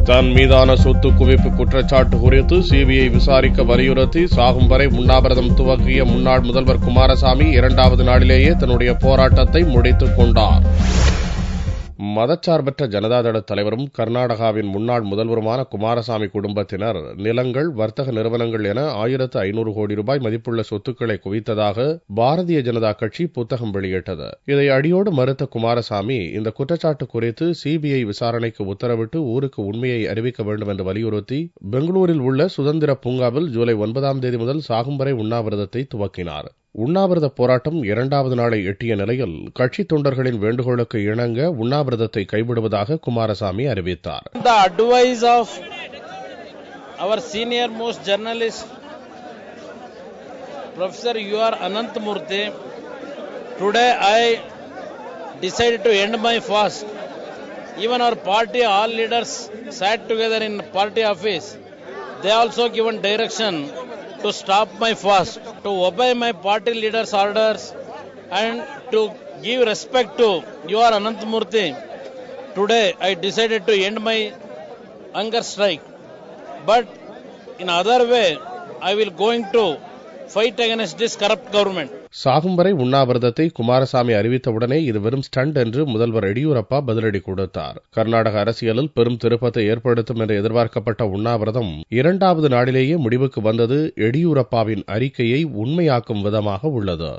தன் மீதான சொத்து குவிப்பு குற்றச்சாட்டு குறித்து சிபிஐ விசாரிக்க வலியுறுத்தி சாகும் வரை உண்ணாவிரதம் துவக்கிய முன்னாள் முதல்வர் குமாரசாமி 2வது நாளிலேயே தன்னுடைய போராட்டத்தை முடித்துக் கொண்டார். மதச்சார்பற்ற ஜனதாதள தலைவரும் கர்நாடகாவின் முன்னாள் முதல்வருமான குமாரசாமி குடும்பத்தினர் நிலங்கள், வர்த்தக நிறுவனங்கள் என 1500 கோடி ரூபாய் மதிப்புள்ள சொத்துக்களை குவித்ததாக பாரதிய ஜனதா கட்சி புத்தகம் வெளியிட்டது. இதை அடியோடு மறுத்த குமாரசாமி இந்த குற்றச்சாட்டு குறித்து சிபிஐ விசாரணைக்கு உத்தரவிட்டு ஊருக்கு உண்மையை அறிவிக்க வேண்டும் என்று வலியுறுத்தி பெங்களூரில் உள்ள சுதந்திர பூங்காவில் ஜூலை 9ஆம் தேதி முதல் சாகும் வரை உண்ணாவிரதத்தை துவக்கினார். உண்ணாவிரத போராட்டம் 2வது நாளை எட்டிய நிலையில் கட்சி தொண்டர்களின் வேண்டுகோளுக்கு இணங்க உண்ணாவிரதத்தை கைவிடுவதாக குமாரசாமி அறிவித்தார். The advice of our senior most journalist Professor U.R. Ananthamurthy, today I decided to end my fast. Even our party, all leaders sat together in party office. They also given direction to stop my fast, to obey my party leaders' orders and to give respect to U.R. Ananthamurthy. Today I decided to end my hunger strike. But in other way, I will going to fight against this corrupt government. சாகும் வரை உண்ணாவிரதத்தை குமாரசாமி அறிவித்தவுடனே இது வெறும் stunt என்று முதல்வர் எடியூரப்பா பதிலடி கொடுத்தார். கர்நாடக அரசியலில் பெரும் திருப்பத்தை ஏற்படுத்தும் என்று எதிர்பார்க்கப்பட்ட உண்ணாவிரதம் 2வது நாளிலேயே முடிவுக்கு வந்தது எடியூரப்பாவின் அறிக்கையை உண்மையாக்கும் விதமாக உள்ளது.